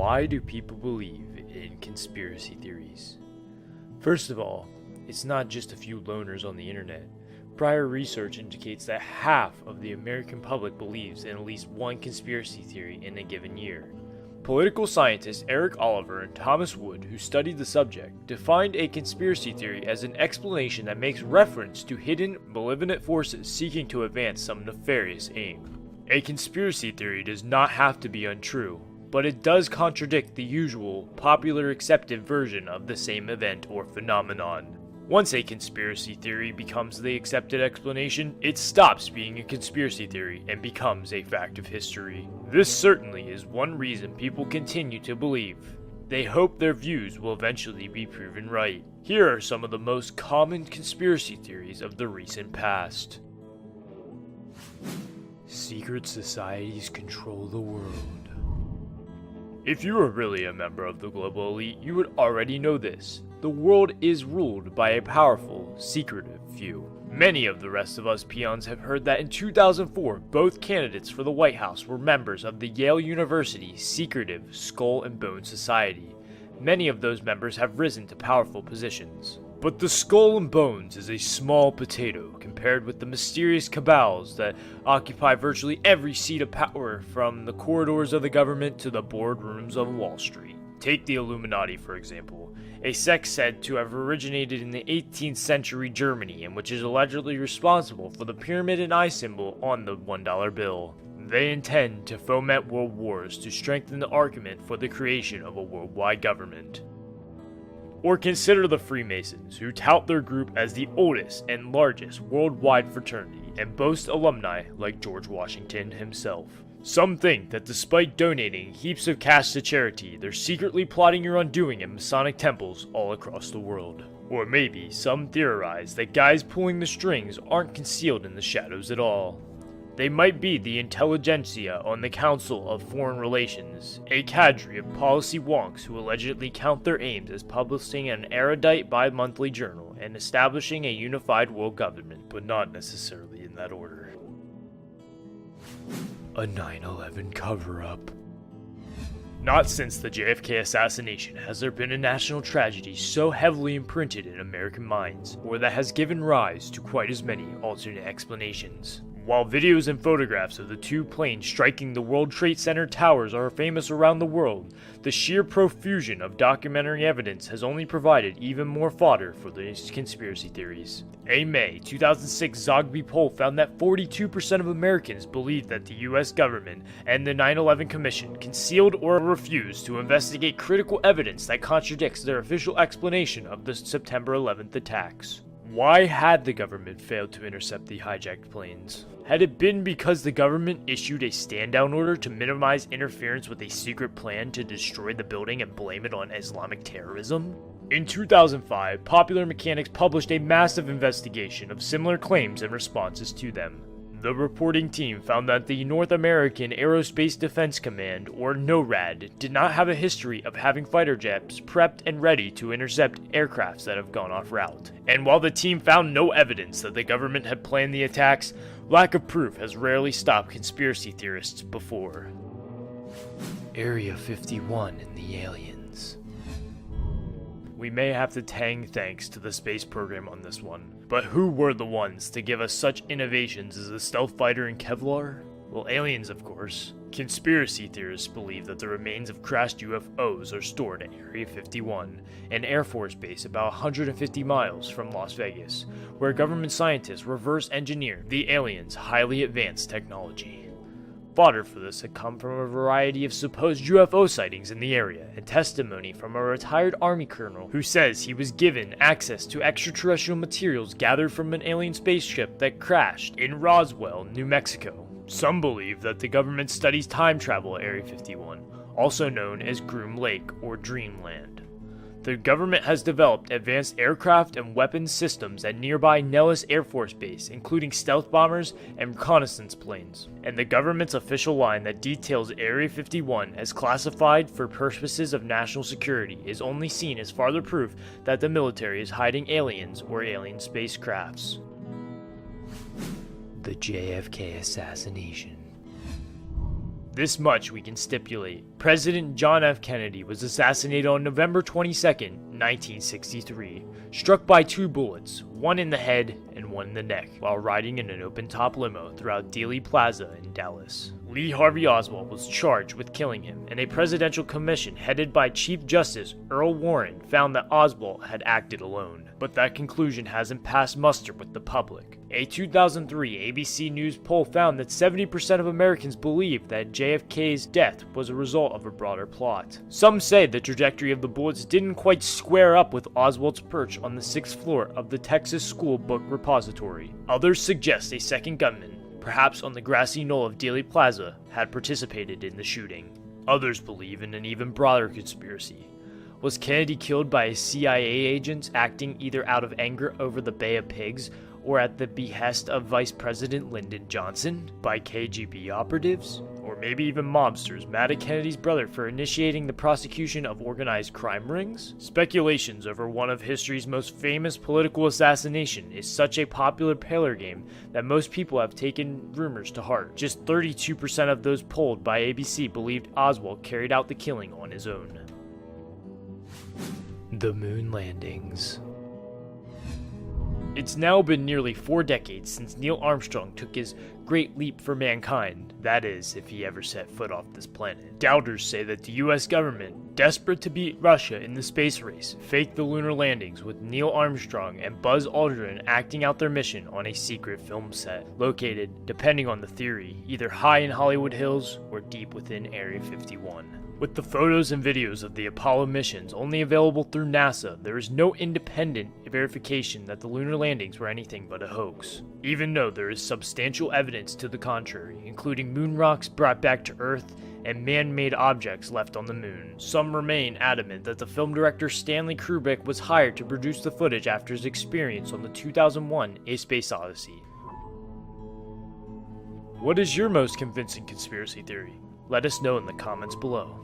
Why do people believe in conspiracy theories? First of all, it's not just a few loners on the internet. Prior research indicates that half of the American public believes in at least one conspiracy theory in a given year. Political scientists Eric Oliver and Thomas Wood, who studied the subject, defined a conspiracy theory as an explanation that makes reference to hidden, malevolent forces seeking to advance some nefarious aim. A conspiracy theory does not have to be untrue, but it does contradict the usual, popular accepted version of the same event or phenomenon. Once a conspiracy theory becomes the accepted explanation, it stops being a conspiracy theory and becomes a fact of history. This certainly is one reason people continue to believe. They hope their views will eventually be proven right. Here are some of the most common conspiracy theories of the recent past. Secret societies control the world. If you are really a member of the global elite, you would already know this. The world is ruled by a powerful, secretive few. Many of the rest of us peons have heard that in 2004, both candidates for the White House were members of the Yale University secretive Skull and Bone Society. Many of those members have risen to powerful positions. But the Skull and Bones is a small potato compared with the mysterious cabals that occupy virtually every seat of power, from the corridors of the government to the boardrooms of Wall Street. Take the Illuminati, for example, a sect said to have originated in the 18th century Germany and which is allegedly responsible for the pyramid and eye symbol on the $1 bill. They intend to foment world wars to strengthen the argument for the creation of a worldwide government. Or consider the Freemasons, who tout their group as the oldest and largest worldwide fraternity and boast alumni like George Washington himself. Some think that despite donating heaps of cash to charity, they're secretly plotting your undoing in Masonic temples all across the world. Or maybe some theorize that guys pulling the strings aren't concealed in the shadows at all. They might be the intelligentsia on the Council of Foreign Relations, a cadre of policy wonks who allegedly count their aims as publishing an erudite bi-monthly journal and establishing a unified world government, but not necessarily in that order. A 9/11 cover-up. Not since the JFK assassination has there been a national tragedy so heavily imprinted in American minds, or that has given rise to quite as many alternate explanations. While videos and photographs of the two planes striking the World Trade Center towers are famous around the world, the sheer profusion of documentary evidence has only provided even more fodder for these conspiracy theories. A May 2006 Zogby poll found that 42% of Americans believed that the US government and the 9/11 Commission concealed or refused to investigate critical evidence that contradicts their official explanation of the September 11th attacks. Why had the government failed to intercept the hijacked planes? Had it been because the government issued a stand-down order to minimize interference with a secret plan to destroy the building and blame it on Islamic terrorism? In 2005, Popular Mechanics published a massive investigation of similar claims and responses to them. The reporting team found that the North American Aerospace Defense Command, or NORAD, did not have a history of having fighter jets prepped and ready to intercept aircrafts that have gone off route. And while the team found no evidence that the government had planned the attacks, lack of proof has rarely stopped conspiracy theorists before. Area 51 and the aliens. We may have to tang thanks to the space program on this one, but who were the ones to give us such innovations as the stealth fighter and Kevlar? Well, aliens, of course. Conspiracy theorists believe that the remains of crashed UFOs are stored at Area 51, an Air Force base about 150 miles from Las Vegas, where government scientists reverse engineer the aliens' highly advanced technology. Fodder for this had come from a variety of supposed UFO sightings in the area, and testimony from a retired Army colonel who says he was given access to extraterrestrial materials gathered from an alien spaceship that crashed in Roswell, New Mexico. Some believe that the government studies time travel at Area 51, also known as Groom Lake or Dreamland. The government has developed advanced aircraft and weapons systems at nearby Nellis Air Force Base, including stealth bombers and reconnaissance planes. And the government's official line that details Area 51 as classified for purposes of national security is only seen as farther proof that the military is hiding aliens or alien spacecrafts. The JFK Assassination. This much we can stipulate. President John F. Kennedy was assassinated on November 22nd, 1963, struck by 2 bullets, one in the head and one in the neck, while riding in an open-top limo throughout Dealey Plaza in Dallas. Lee Harvey Oswald was charged with killing him, and a presidential commission headed by Chief Justice Earl Warren found that Oswald had acted alone. But that conclusion hasn't passed muster with the public. A 2003 ABC News poll found that 70% of Americans believe that JFK's death was a result of a broader plot. Some say the trajectory of the bullets didn't quite square up with Oswald's perch on the 6th floor of the Texas School Book Repository. Others suggest a second gunman, perhaps on the grassy knoll of Dealey Plaza, had participated in the shooting. Others believe in an even broader conspiracy. Was Kennedy killed by a CIA agent acting either out of anger over the Bay of Pigs or at the behest of Vice President Lyndon Johnson? By KGB operatives? Or maybe even mobsters mad at Kennedy's brother for initiating the prosecution of organized crime rings? Speculations over one of history's most famous political assassination is such a popular parlor game that most people have taken rumors to heart. Just 32% of those polled by ABC believed Oswald carried out the killing on his own. The moon landings. It's now been nearly 4 decades since Neil Armstrong took his great leap for mankind, that is, if he ever set foot off this planet. Doubters say that the US government, desperate to beat Russia in the space race, faked the lunar landings with Neil Armstrong and Buzz Aldrin acting out their mission on a secret film set, located, depending on the theory, either high in Hollywood Hills or deep within Area 51. With the photos and videos of the Apollo missions only available through NASA, there is no independent verification that the lunar landings were anything but a hoax, even though there is substantial evidence to the contrary, including moon rocks brought back to Earth and man-made objects left on the moon. Some remain adamant that the film director Stanley Kubrick was hired to produce the footage after his experience on the 2001 A Space Odyssey. What is your most convincing conspiracy theory? Let us know in the comments below.